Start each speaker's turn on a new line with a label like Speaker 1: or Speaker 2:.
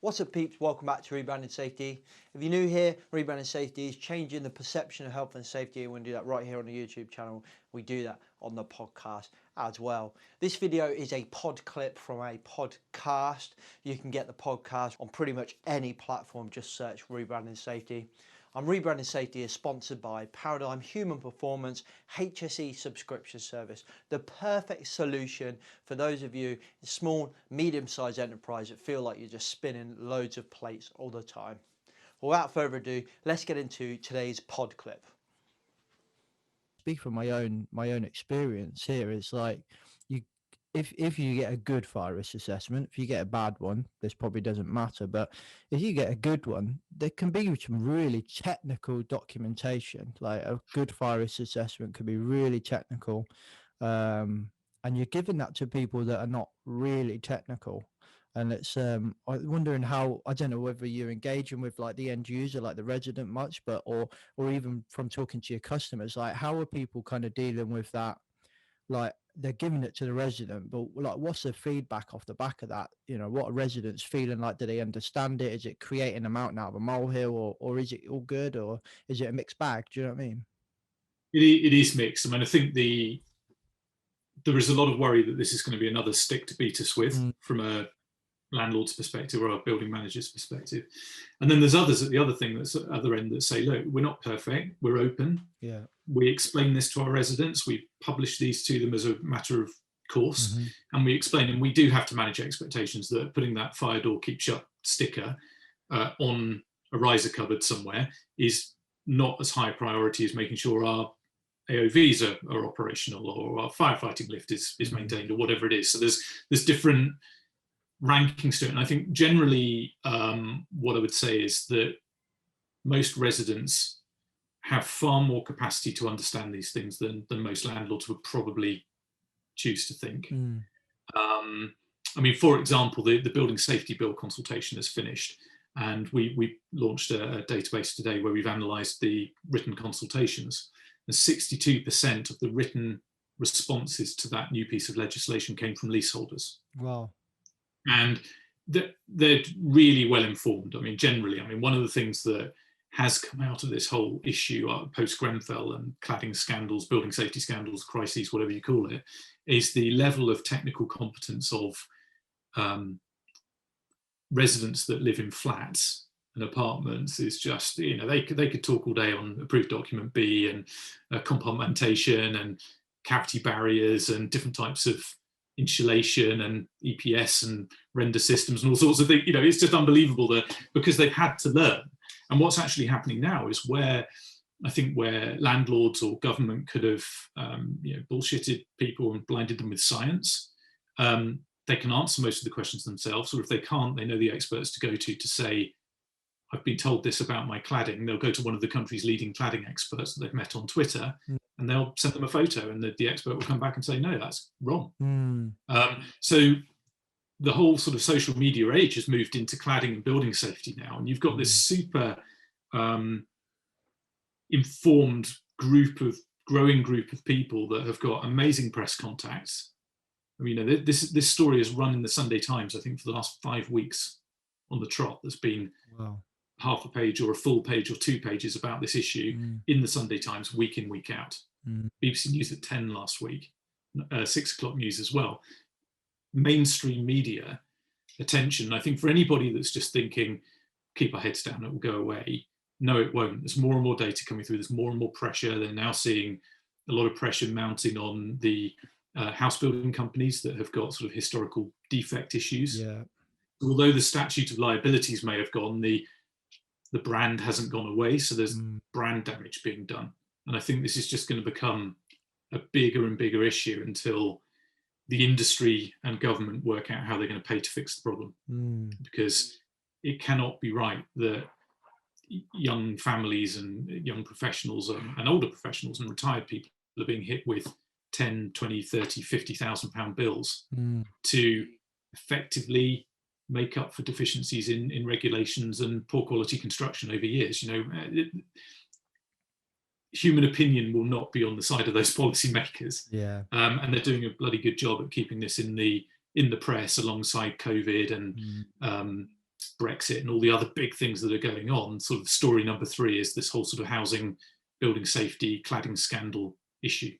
Speaker 1: What's up, peeps? Welcome back to Rebranding Safety. If you're new here, Rebranding Safety is changing the perception of health and safety, and we do that right here on the YouTube channel. We do that on the podcast as well. This video is a pod clip from a podcast. You can get the podcast on pretty much any platform. Just search Rebranding Safety. Rebranding Safety is sponsored by Paradigm Human Performance HSE subscription service, the perfect solution for those of you in small, medium-sized enterprise that feel like you're just spinning loads of plates all the time. Without further ado, let's get into today's pod clip.
Speaker 2: Speak from my own experience here. Is like if you get a good fire risk assessment, if you get a bad one, this probably doesn't matter. But if you get a good one, there can be some really technical documentation. Like a good fire risk assessment can be really technical, and you're giving that to people that are not really technical. And it's I'm wondering how, I don't know whether you're engaging with like the end user, like the resident much, but or even from talking to your customers, like how are people kind of dealing with that? Like they're giving it to the resident, but like what's the feedback off the back of that? You know, what are residents feeling like? Do they understand it? Is it creating a mountain out of a molehill, or is it all good, or is it a mixed bag? Do you know what I mean?
Speaker 3: It is mixed. I mean, I think there is a lot of worry that this is going to be another stick to beat us with from a landlord's perspective or a building manager's perspective. And then there's others at the other thing that's at the other end that say, look, we're not perfect, we're open.
Speaker 2: Yeah.
Speaker 3: We explain this to our residents, we publish these to them as a matter of course, and we explain, and we do have to manage expectations that putting that fire door keep shut sticker on a riser cupboard somewhere is not as high a priority as making sure our AOVs are operational, or our firefighting lift is maintained, or whatever it is. So there's different rankings to it. And I think generally what I would say is that most residents have far more capacity to understand these things than most landlords would probably choose to think. I mean, for example, the building safety bill consultation has finished, and we launched a database today where we've analysed the written consultations, and 62% of the written responses to that new piece of legislation came from leaseholders.
Speaker 2: Wow.
Speaker 3: And they're really well informed. I mean, generally, one of the things that has come out of this whole issue post Grenfell and cladding scandals, building safety scandals, crises, whatever you call it, is the level of technical competence of residents that live in flats and apartments is just, you know, they could talk all day on approved document B and compartmentation and cavity barriers and different types of insulation and EPS and render systems and all sorts of things. You know, it's just unbelievable that because they've had to learn. And what's actually happening now is where landlords or government could have bullshitted people and blinded them with science, they can answer most of the questions themselves, or if they can't, they know the experts to go to say, I've been told this about my cladding. They'll go to one of the country's leading cladding experts that they've met on Twitter, and they'll send them a photo, and the expert will come back and say, no, that's wrong. So the whole sort of social media age has moved into cladding and building safety now, and you've got this super informed growing group of people that have got amazing press contacts. I mean, this story has run in the Sunday Times, I think, for the last 5 weeks on the trot. There's been half a page or a full page or 2 pages about this issue in the Sunday Times week in, week out. BBC News at 10 last week, 6 o'clock news as well. Mainstream media attention. I think for anybody that's just thinking, keep our heads down, it will go away. No, it won't. There's more and more data coming through. There's more and more pressure. They're now seeing a lot of pressure mounting on the house building companies that have got sort of historical defect issues.
Speaker 2: Yeah.
Speaker 3: Although the statute of liabilities may have gone, the brand hasn't gone away. So there's brand damage being done. And I think this is just going to become a bigger and bigger issue until the industry and government work out how they're going to pay to fix the problem. Because it cannot be right that young families and young professionals and older professionals and retired people are being hit with 10, 20, 30, 50,000 pound bills to effectively make up for deficiencies in regulations and poor quality construction over years. You know, human opinion will not be on the side of those policymakers.
Speaker 2: Yeah.
Speaker 3: And they're doing a bloody good job at keeping this in the press alongside COVID and Brexit and all the other big things that are going on, sort of story number 3 is this whole sort of housing, building safety, cladding scandal issue.